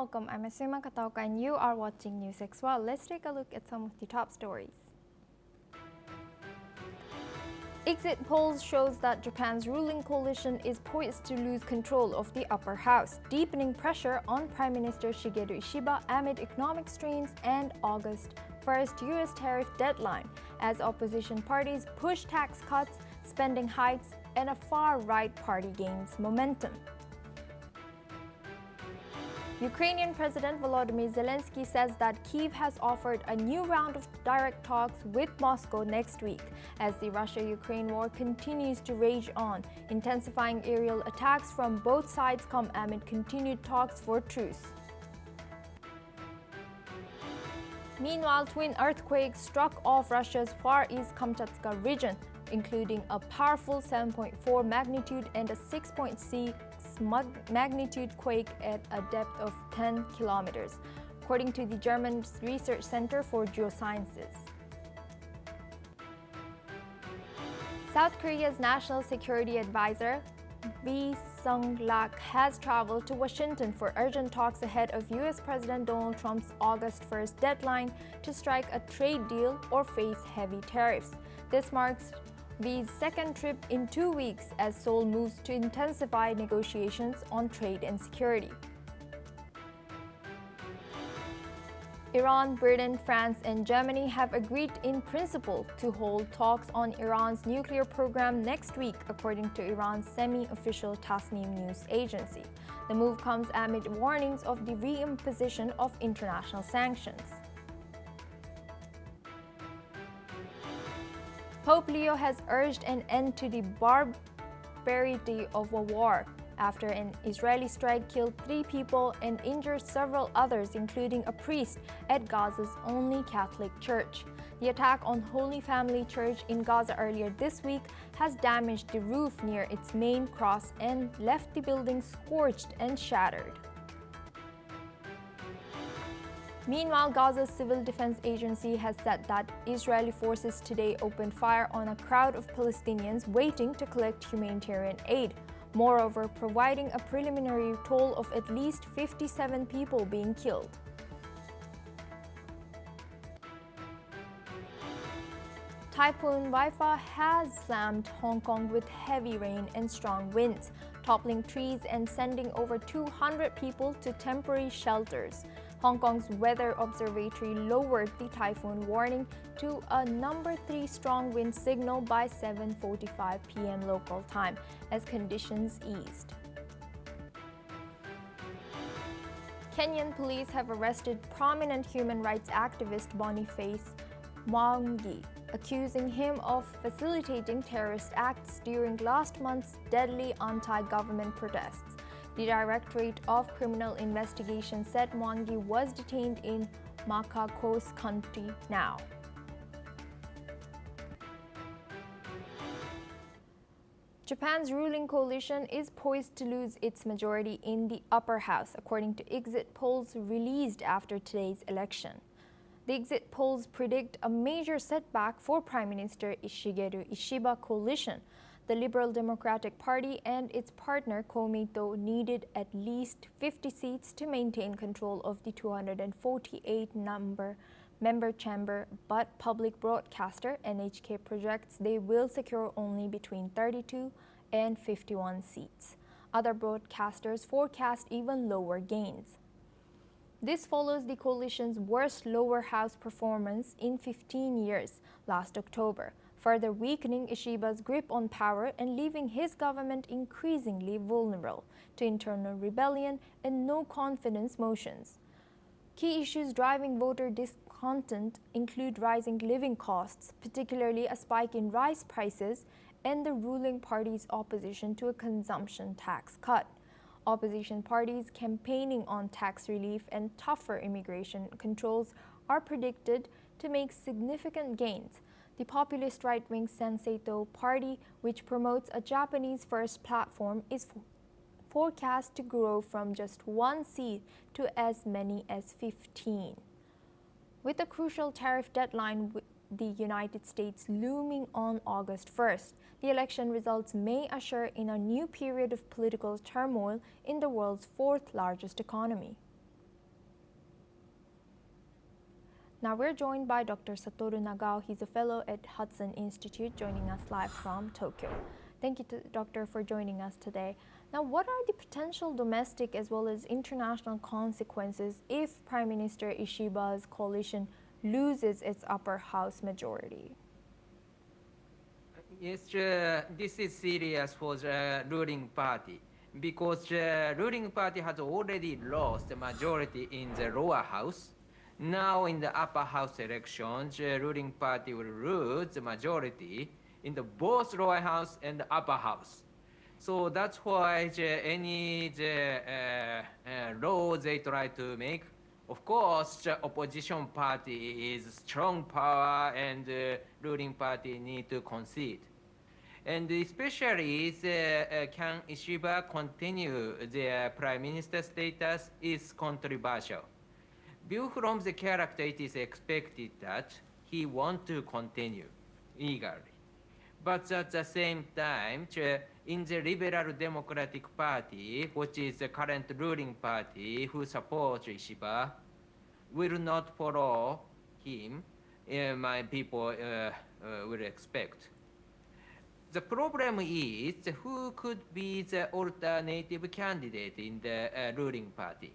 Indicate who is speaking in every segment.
Speaker 1: welcome. I'm Asuma Kataoka and you are watching NewsX. Well, let's take a look at some of the top stories. Exit polls shows that Japan's ruling coalition is poised to lose control of the upper house, deepening pressure on Prime Minister Shigeru Ishiba amid economic strains and August 1st U.S. tariff deadline, as opposition parties push tax cuts, spending hikes, and a far-right party gains momentum. Ukrainian President Volodymyr Zelensky says that Kyiv has offered a new round of direct talks with Moscow next week as the Russia-Ukraine war continues to rage on. Intensifying aerial attacks from both sides come amid continued talks for truce. Meanwhile, twin earthquakes struck off Russia's Far East Kamchatka region, including a powerful 7.4 magnitude and a 6.6 magnitude quake at a depth of 10 kilometers, according to the German Research Center for Geosciences. South Korea's National Security Advisor, Ri Sung-lak, has traveled to Washington for urgent talks ahead of U.S. President Donald Trump's August 1st deadline to strike a trade deal or face heavy tariffs. This marks Ri's second trip in 2 weeks as Seoul moves to intensify negotiations on trade and security. Iran, Britain, France, and Germany have agreed in principle to hold talks on Iran's nuclear program next week, according to Iran's semi-official Tasnim news agency. The move comes amid warnings of the reimposition of international sanctions. Pope Leo has urged an end to the barbarity of a war after an Israeli strike killed 3 people and injured several others, including a priest at Gaza's only Catholic church. The attack on Holy Family Church in Gaza earlier this week has damaged the roof near its main cross and left the building scorched and shattered. Meanwhile, Gaza's Civil Defense Agency has said that Israeli forces today opened fire on a crowd of Palestinians waiting to collect humanitarian aid, moreover providing a preliminary toll of at least 57 people being killed. Typhoon Waifa has slammed Hong Kong with heavy rain and strong winds, toppling trees and sending over 200 people to temporary shelters. Hong Kong's Weather Observatory lowered the typhoon warning to a number 3 strong wind signal by 7:45 p.m. local time as conditions eased. Kenyan police have arrested prominent human rights activist Boniface Mwangi, accusing him of facilitating terrorist acts during last month's deadly anti-government protests. The Directorate of Criminal Investigation said Mwangi was detained in Machakos County now. Japan's ruling coalition is poised to lose its majority in the upper house, according to exit polls released after today's election. The exit polls predict a major setback for Prime Minister Shigeru Ishiba coalition. The Liberal Democratic Party and its partner Komeito needed at least 50 seats to maintain control of the 248-member chamber, but public broadcaster NHK projects they will secure only between 32 and 51 seats. Other broadcasters forecast even lower gains. This follows the coalition's worst lower house performance in 15 years last October, further weakening Ishiba's grip on power and leaving his government increasingly vulnerable to internal rebellion and no-confidence motions. Key issues driving voter discontent include rising living costs, particularly a spike in rice prices, and the ruling party's opposition to a consumption tax cut. Opposition parties campaigning on tax relief and tougher immigration controls are predicted to make significant gains. The populist right-wing Senseito Party, which promotes a Japanese-first platform, is forecast to grow from just 1 seat to as many as 15. With a crucial tariff deadline with the United States looming on August 1st, the election results may usher in a new period of political turmoil in the world's 4th largest economy. Now we're joined by Dr. Satoru Nagao. He's a fellow at Hudson Institute, joining us live from Tokyo. Thank you, Doctor, for joining us today. Now, what are the potential domestic as well as international consequences if Prime Minister Ishiba's coalition loses its upper house majority?
Speaker 2: Yes, this is serious for the ruling party because the ruling party has already lost the majority in the lower house. Now in the upper house elections, the ruling party will lose the majority in the both lower house and the upper house. So that's why any law they try to make, of course, the opposition party is strong power and the ruling party need to concede. And especially can Ishiba continue their prime minister status is controversial. View from the character, it is expected that he wants to continue eagerly. But at the same time, in the Liberal Democratic Party, which is the current ruling party who supports Ishiba, will not follow him, my people will expect. The problem is who could be the alternative candidate in the ruling party.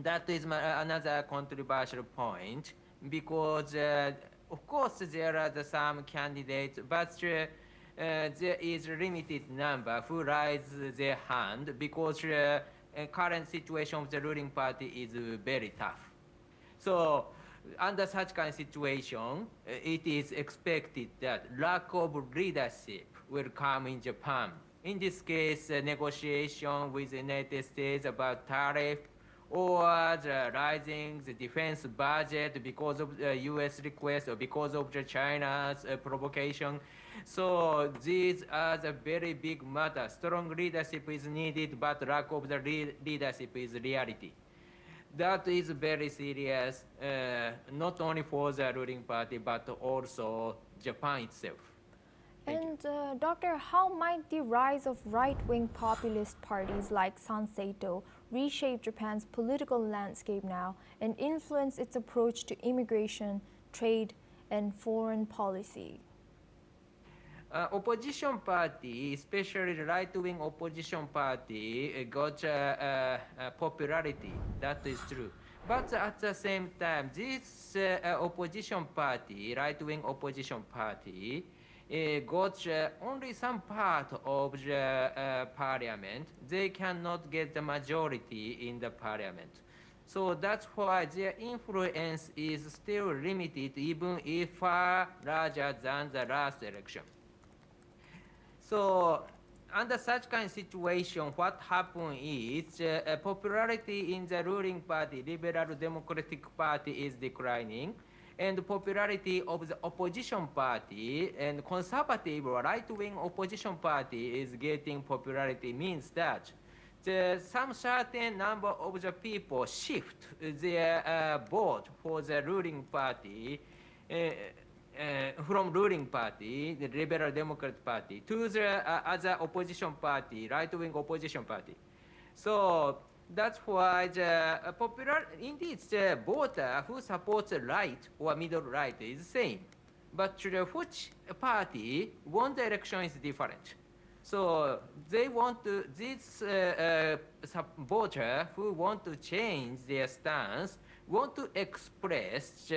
Speaker 2: That is another controversial point because, of course, there are some candidates, but there is a limited number who raise their hand because the current situation of the ruling party is very tough. So, under such kind of situation, it is expected that lack of leadership will come in Japan. In this case, negotiation with the United States about tariff or the rising the defense budget because of the U.S. request or because of the China's provocation. So these are the very big matters. Strong leadership is needed, but lack of the leadership is reality. That is very serious, not only for the ruling party, but also Japan itself.
Speaker 1: And Doctor, how might the rise of right-wing populist parties like Sanseito reshape Japan's political landscape now and influence its approach to immigration, trade, and foreign policy?
Speaker 2: Opposition party, especially the right-wing opposition party, got popularity. That is true. But at the same time, this opposition party, right-wing opposition party, got only some part of the parliament. They cannot get the majority in the parliament. So that's why their influence is still limited, even if far larger than the last election. So under such kind of situation, what happened is popularity in the ruling party, Liberal Democratic Party, is declining, and the popularity of the opposition party and conservative right-wing opposition party is getting popularity. Means that some certain number of the people shift their vote for the ruling party from ruling party, the Liberal Democratic Party, to the other opposition party, right-wing opposition party. So that's why the indeed the voter who supports the right or middle right is the same. But which party won the election is different. So they want to, this voter who want to change their stance, want to express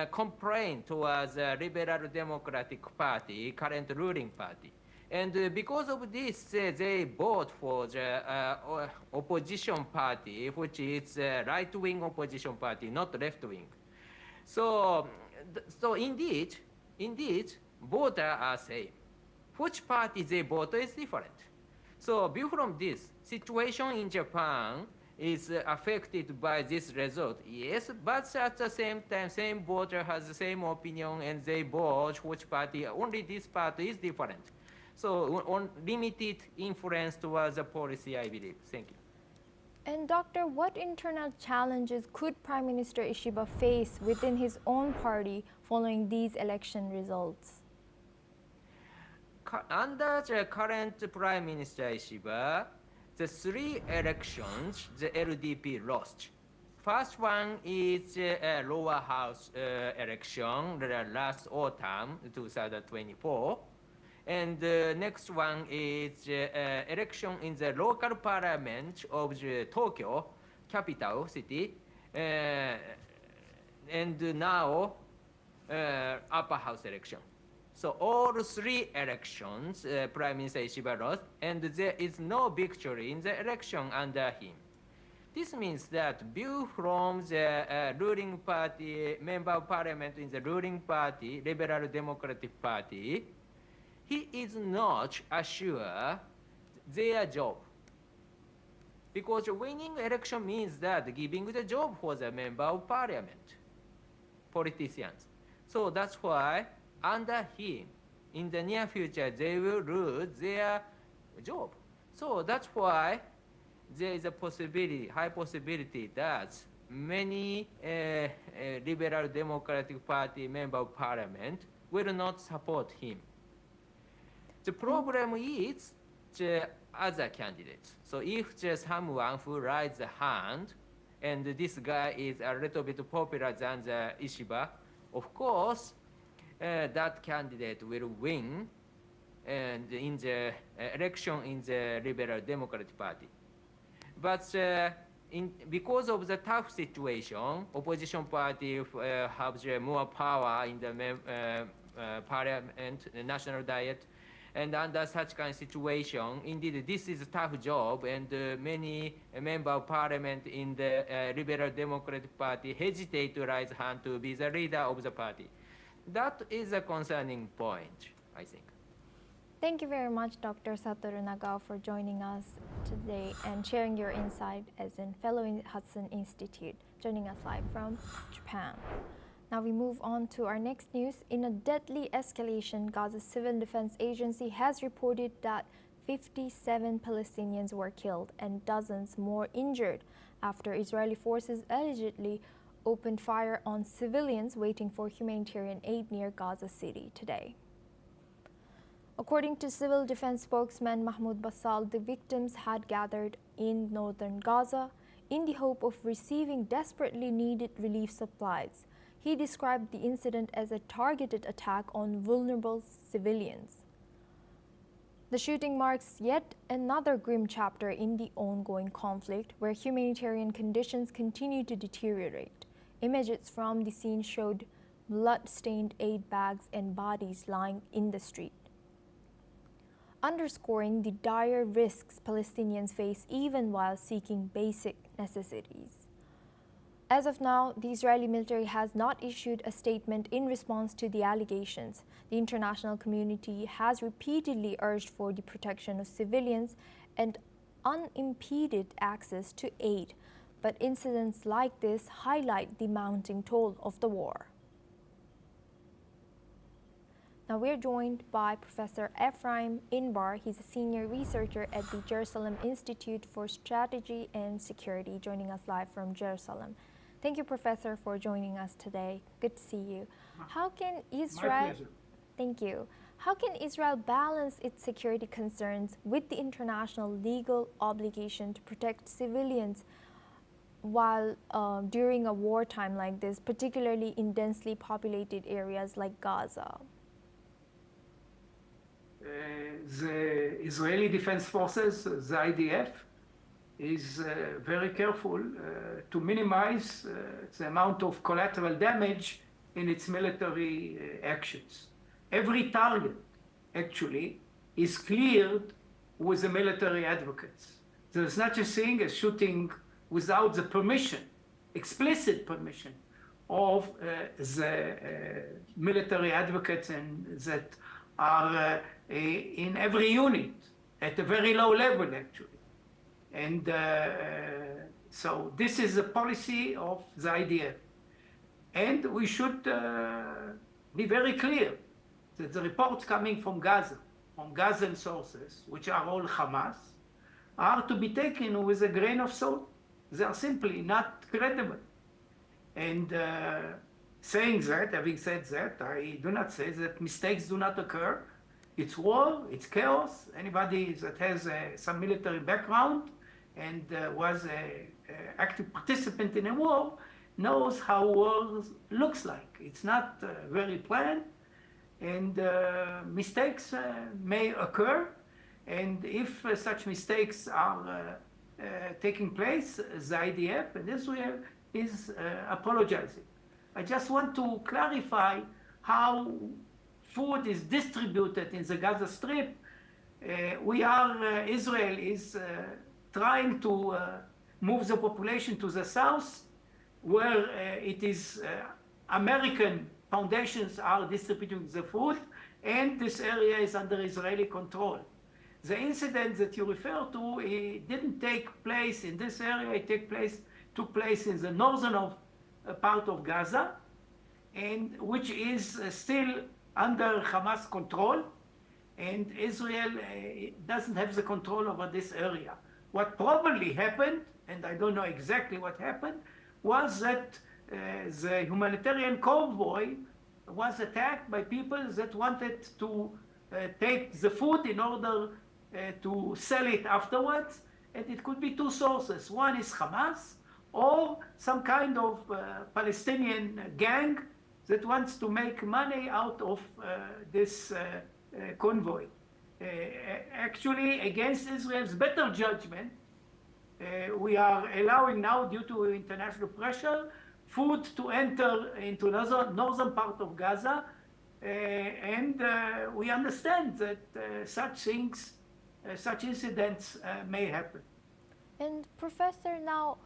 Speaker 2: complaint towards the Liberal Democratic Party, current ruling party. And because of this, they vote for the opposition party, which is right-wing opposition party, not left-wing. So indeed, voters are same. Which party they vote is different. So view from this, situation in Japan is affected by this result, yes, but at the same time, same voter has the same opinion and they vote which party, only this party is different. So on limited influence towards the policy, I believe. Thank you.
Speaker 1: And Doctor, what internal challenges could Prime Minister Ishiba face within his own party following these election results?
Speaker 2: Under the current Prime Minister Ishiba, the 3 elections the LDP lost. First one is lower house election last autumn, 2024. And the next one is election in the local parliament of the Tokyo, capital city. And now upper house election. So all three elections, Prime Minister Ishiba lost, and there is no victory in the election under him. This means that view from the ruling party, member of parliament in the ruling party, Liberal Democratic Party, he is not assured their job. Because winning election means that giving the job for the member of parliament, politicians. So that's why under him, in the near future, they will lose their job. So that's why there is a possibility, high possibility that many Liberal Democratic Party member of parliament will not support him. The problem is the other candidates. So if there's someone who raises a hand, and this guy is a little bit popular than the Ishiba, of course, that candidate will win and in the election in the Liberal Democratic Party. But because of the tough situation, opposition party have more power in the parliament, the national diet, and under such kind of situation, indeed, this is a tough job, and many members of parliament in the Liberal Democratic Party hesitate to raise hand to be the leader of the party. That is a concerning point, I think.
Speaker 1: Thank you very much, Dr. Satoru Nagao, for joining us today and sharing your insight as a fellow in Hudson Institute, joining us live from Japan. Now we move on to our next news. In a deadly escalation, Gaza's Civil Defense Agency has reported that 57 Palestinians were killed and dozens more injured after Israeli forces allegedly opened fire on civilians waiting for humanitarian aid near Gaza City today. According to civil defense spokesman Mahmoud Bassal, the victims had gathered in northern Gaza in the hope of receiving desperately needed relief supplies. He described the incident as a targeted attack on vulnerable civilians. The shooting marks yet another grim chapter in the ongoing conflict, where humanitarian conditions continue to deteriorate. Images from the scene showed blood-stained aid bags and bodies lying in the street, underscoring the dire risks Palestinians face even while seeking basic necessities. As of now, the Israeli military has not issued a statement in response to the allegations. The international community has repeatedly urged for the protection of civilians and unimpeded access to aid, but incidents like this highlight the mounting toll of the war. Now we're joined by Professor Ephraim Inbar. He's a senior researcher at the Jerusalem Institute for Strategy and Security, joining us live from Jerusalem. Thank you, Professor, for joining us today. Good to see you. How can Israel...
Speaker 3: My pleasure.
Speaker 1: Thank you. How can Israel balance its security concerns with the international legal obligation to protect civilians while during a wartime like this, particularly in densely populated areas like Gaza?
Speaker 3: The Israeli Defense Forces, the IDF, is very careful to minimize the amount of collateral damage in its military actions. Every target, actually, is cleared with the military advocates. There's not a thing as shooting without the permission, explicit permission, of the military advocates and that are in every unit at a very low level, actually. And so this is the policy of the IDF. And we should be very clear that the reports coming from Gaza, from Gazan sources, which are all Hamas, are to be taken with a grain of salt. They are simply not credible. And saying that, having said that, I do not say that mistakes do not occur. It's war, it's chaos. Anybody that has some military background and was active participant in a war knows how war looks like. It's not very planned, and mistakes may occur. And if such mistakes are taking place, the IDF and Israel is apologizing. I just want to clarify how food is distributed in the Gaza Strip. Israel is trying to move the population to the south, where it is American foundations are distributing the food, and this area is under Israeli control. The incident that you refer to, it didn't take place in this area. It took place in the northern part of Gaza, and which is still under Hamas control, and Israel doesn't have the control over this area. What probably happened, and I don't know exactly what happened, was that the humanitarian convoy was attacked by people that wanted to take the food in order to sell it afterwards. And it could be two sources. One is Hamas, or some kind of Palestinian gang that wants to make money out of this convoy. Actually, against Israel's better judgment, we are allowing now, due to international pressure, food to enter into northern part of Gaza, and we understand that such incidents may happen.
Speaker 1: And Professor, now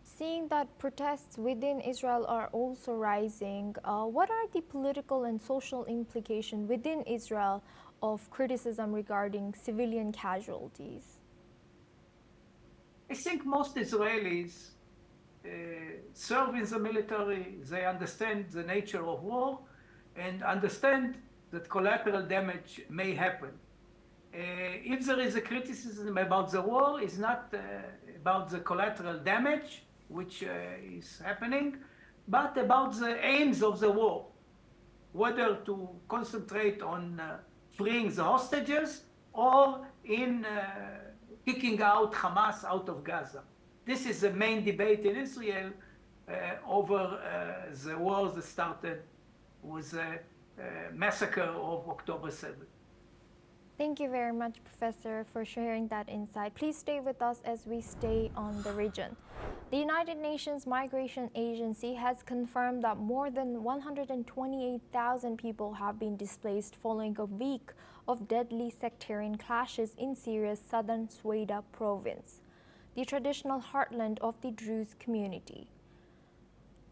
Speaker 1: seeing that protests within Israel are also rising, what are the political and social implications within Israel of criticism regarding civilian casualties?
Speaker 3: I think most Israelis serve in the military. They understand the nature of war and understand that collateral damage may happen. If there is a criticism about the war, it's not about the collateral damage, which is happening, but about the aims of the war, whether to concentrate on freeing the hostages or in kicking out Hamas out of Gaza. This is the main debate in Israel over the wars that started with the massacre of October 7th.
Speaker 1: Thank you very much, Professor, for sharing that insight. Please stay with us as we stay on the region. The United Nations Migration Agency has confirmed that more than 128,000 people have been displaced following a week of deadly sectarian clashes in Syria's southern Sweida province, the traditional heartland of the Druze community.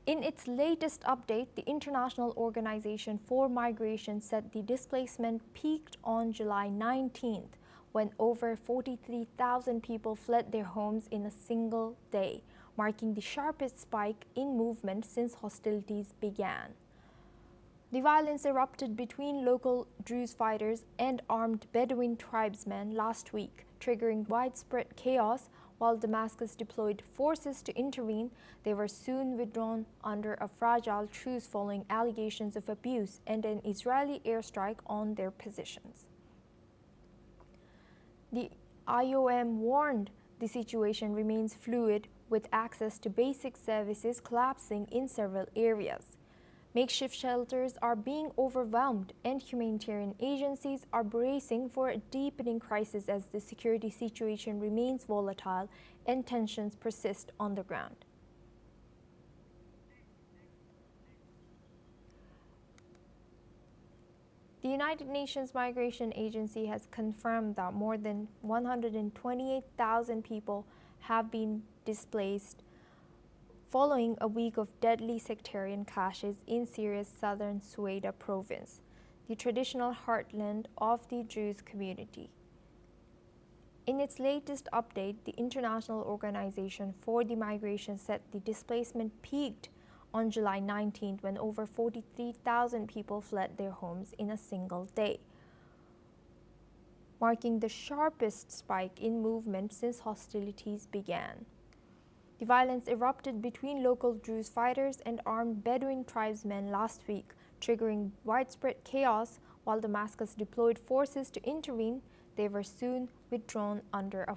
Speaker 1: In its latest update, the International Organization for Migration said the displacement peaked on July 19th, when over 43,000 people fled their homes in a single day, marking the sharpest spike in movement since hostilities began. The violence erupted between local Druze fighters and armed Bedouin tribesmen last week, triggering widespread chaos. While Damascus deployed forces to intervene, they were soon withdrawn under a fragile truce following allegations of abuse and an Israeli airstrike on their positions. The IOM warned the situation remains fluid, with access to basic services collapsing in several areas. Makeshift shelters are being overwhelmed, and humanitarian agencies are bracing for a deepening crisis as the security situation remains volatile and tensions persist on the ground. The United Nations Migration Agency has confirmed that more than 128,000 people have been displaced following a week of deadly sectarian clashes in Syria's southern Sweida province, the traditional heartland of the Druze community. In its latest update, the International Organization for the Migration said the displacement peaked on July 19th, when over 43,000 people fled their homes in a single day, marking the sharpest spike in movement since hostilities began. The violence erupted between local Druze fighters and armed Bedouin tribesmen last week, triggering widespread chaos. While Damascus deployed forces to intervene, they were soon withdrawn under a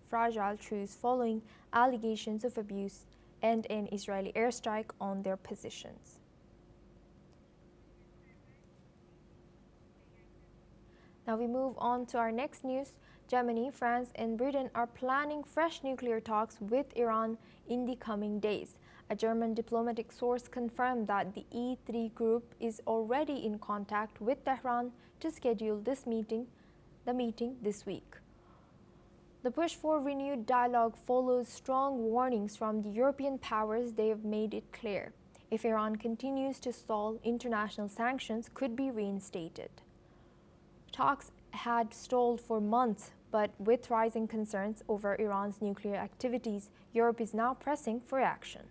Speaker 1: fragile truce following allegations of abuse and an Israeli airstrike on their positions. Now we move on to our next news. Germany, France, and Britain are planning fresh nuclear talks with Iran in the coming days. A German diplomatic source confirmed that the E3 group is already in contact with Tehran to schedule the meeting this week. The push for renewed dialogue follows strong warnings from the European powers. They have made it clear if Iran continues to stall, international sanctions could be reinstated. Talks had stalled for months, but with rising concerns over Iran's nuclear activities, Europe is now pressing for action.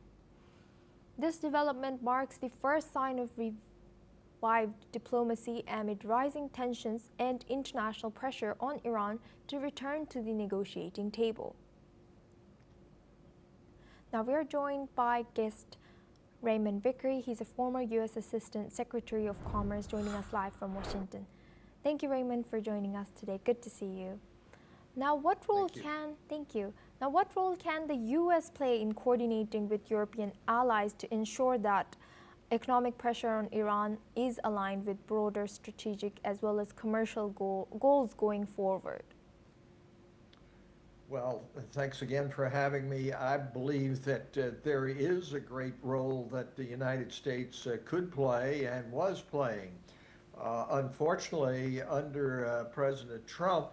Speaker 1: This development marks the first sign of revived diplomacy amid rising tensions and international pressure on Iran to return to the negotiating table. Now we are joined by guest Raymond Vickery. He's a former U.S. Assistant Secretary of Commerce, joining us live from Washington. Thank you, Raymond, for joining us today. Good to see you. Now, what role can the U.S. play in coordinating with European allies to ensure that economic pressure on Iran is aligned with broader strategic as well as commercial goals going forward?
Speaker 4: Well, thanks again for having me. I believe that there is a great role that the United States could play and was playing. Unfortunately, under President Trump,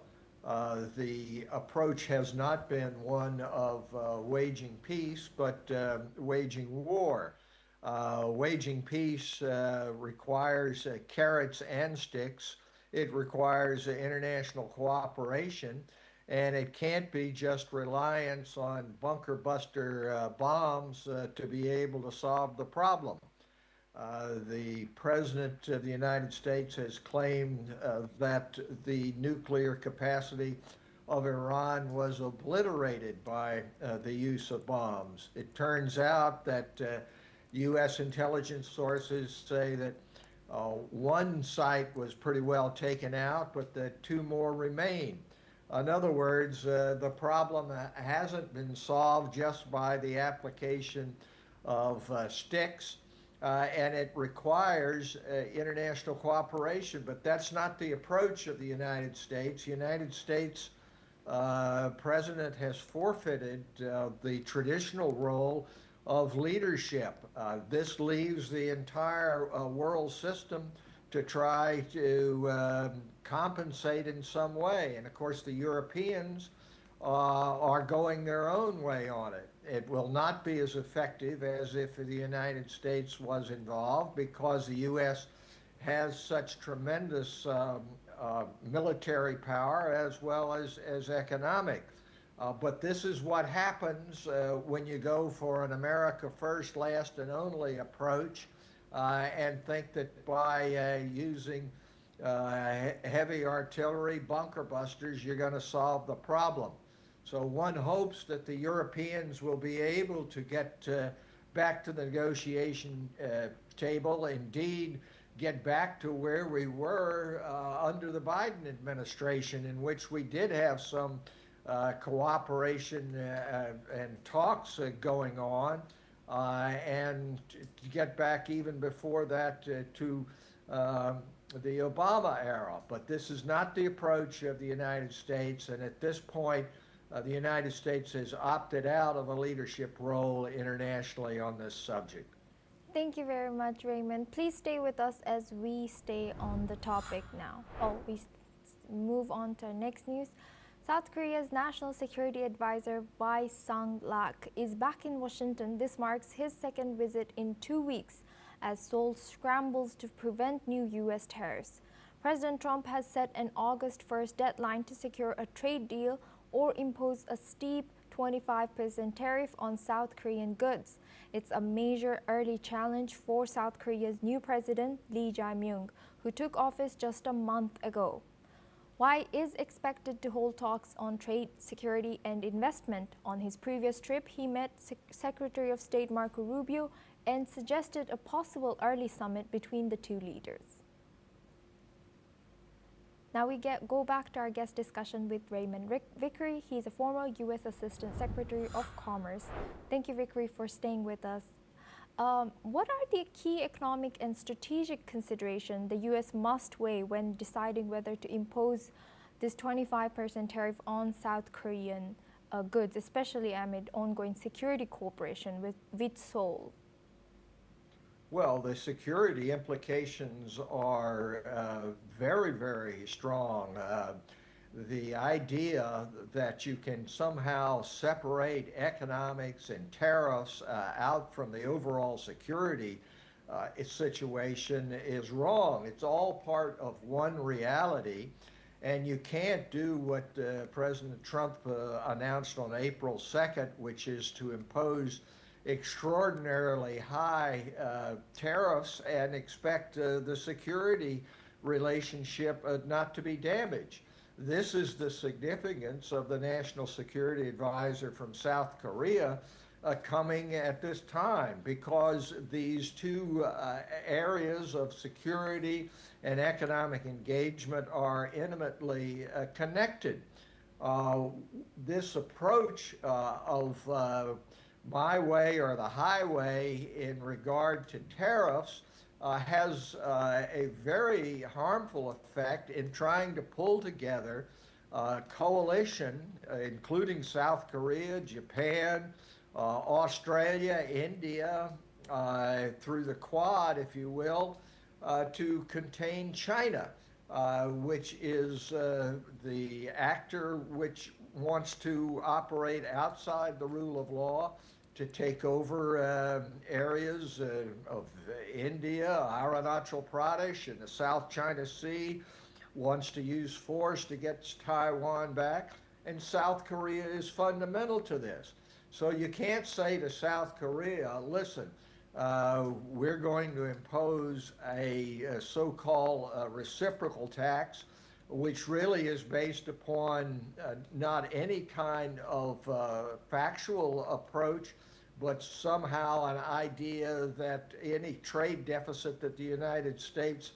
Speaker 4: the approach has not been one of waging peace, but waging war. Waging peace requires carrots and sticks. It requires international cooperation, and it can't be just reliance on bunker buster bombs to be able to solve the problem. The President of the United States has claimed that the nuclear capacity of Iran was obliterated by the use of bombs. It turns out that U.S. intelligence sources say that one site was pretty well taken out, but that two more remain. In other words, the problem hasn't been solved just by the application of sticks. And it requires international cooperation, but that's not the approach of the United States. The United States president has forfeited the traditional role of leadership. This leaves the entire world system to try to compensate in some way. And of course, the Europeans are going their own way on it. It will not be as effective as if the United States was involved, because the U.S. has such tremendous military power as well as economic. But this is what happens when you go for an America first, last and only approach and think that by using heavy artillery, bunker busters, you're going to solve the problem. So one hopes that the Europeans will be able to get back to the negotiation table, indeed get back to where we were under the Biden administration, in which we did have some cooperation and talks going on, and to get back even before that to the Obama era. But this is not the approach of the United States, and at this point, the United States has opted out of a leadership role internationally on this subject.
Speaker 1: Thank you very much, Raymond. Please stay with us as we stay on the topic now. We move on to our next news. South Korea's National Security Advisor Wai Sang-lak is back in Washington. This marks his second visit in 2 weeks as Seoul scrambles to prevent new U.S. tariffs. President Trump has set an August 1st deadline to secure a trade deal or impose a steep 25% tariff on South Korean goods. It's a major early challenge for South Korea's new president, Lee Jae-myung, who took office just a month ago. Wai is expected to hold talks on trade, security, and investment. On his previous trip, he met Secretary of State Marco Rubio and suggested a possible early summit between the two leaders. Now we go back to our guest discussion with Raymond Vickery. He's a former U.S. Assistant Secretary of Commerce. Thank you, Vickery, for staying with us. What are the key economic and strategic considerations the U.S. must weigh when deciding whether to impose this 25% tariff on South Korean goods, especially amid ongoing security cooperation with Seoul?
Speaker 4: Well, the security implications are very, very strong. The idea that you can somehow separate economics and tariffs out from the overall security situation is wrong. It's all part of one reality, and you can't do what President Trump announced on April 2nd, which is to impose extraordinarily high tariffs and expect the security relationship not to be damaged. This is the significance of the National Security Advisor from South Korea coming at this time, because these two areas of security and economic engagement are intimately connected. This approach of my way or the highway in regard to tariffs has a very harmful effect in trying to pull together a coalition, including South Korea, Japan, Australia, India, through the Quad, if you will, to contain China, which is the actor which wants to operate outside the rule of law, to take over areas of India, Arunachal Pradesh, and the South China Sea, wants to use force to get Taiwan back, and South Korea is fundamental to this. So you can't say to South Korea, listen, we're going to impose a so-called reciprocal tax, which really is based upon not any kind of factual approach, but somehow an idea that any trade deficit that the United States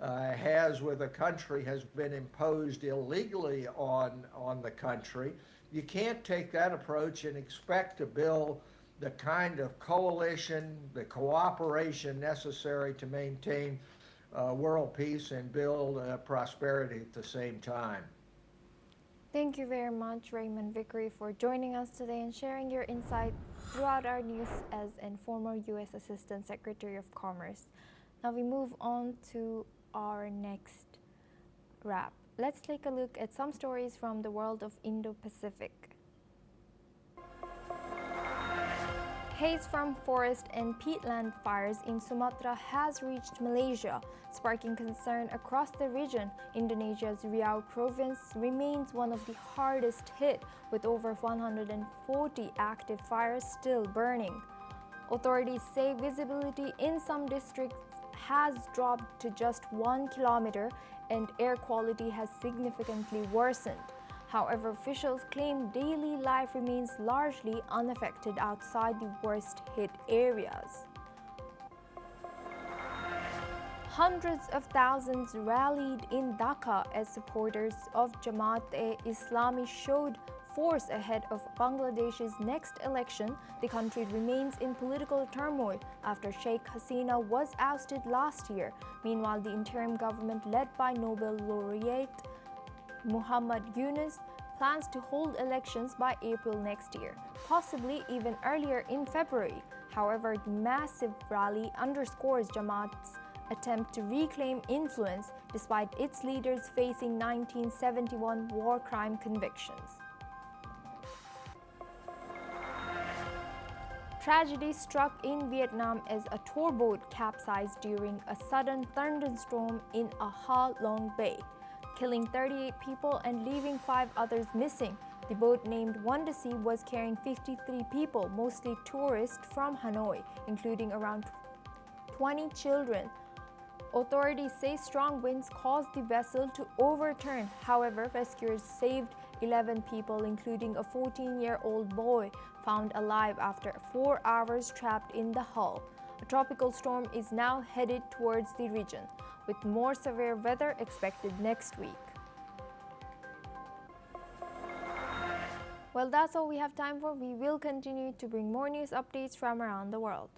Speaker 4: has with a country has been imposed illegally on the country. You can't take that approach and expect to build the kind of coalition, the cooperation necessary to maintain world peace and build prosperity at the same time.
Speaker 1: Thank you very much, Raymond Vickery, for joining us today and sharing your insight throughout our news as a former U.S. Assistant Secretary of Commerce. Now we move on to our next wrap. Let's take a look at some stories from the world of Indo-Pacific. Haze from forest and peatland fires in Sumatra has reached Malaysia, sparking concern across the region. Indonesia's Riau province remains one of the hardest hit, with over 140 active fires still burning. Authorities say visibility in some districts has dropped to just 1 kilometer and air quality has significantly worsened. However, officials claim daily life remains largely unaffected outside the worst-hit areas. Hundreds of thousands rallied in Dhaka as supporters of Jamaat-e-Islami showed force ahead of Bangladesh's next election. The country remains in political turmoil after Sheikh Hasina was ousted last year. Meanwhile, the interim government led by Nobel laureate Muhammad Yunus plans to hold elections by April next year, possibly even earlier in February. However, the massive rally underscores Jamaat's attempt to reclaim influence despite its leaders facing 1971 war crime convictions. Tragedy struck in Vietnam as a tour boat capsized during a sudden thunderstorm in a Ha Long Bay, killing 38 people and leaving 5 others missing. The boat, named Wonder Sea, was carrying 53 people, mostly tourists from Hanoi, including around 20 children. Authorities say strong winds caused the vessel to overturn. However, rescuers saved 11 people, including a 14-year-old boy found alive after 4 hours trapped in the hull. A tropical storm is now headed towards the region, with more severe weather expected next week. Well, that's all we have time for. We will continue to bring more news updates from around the world.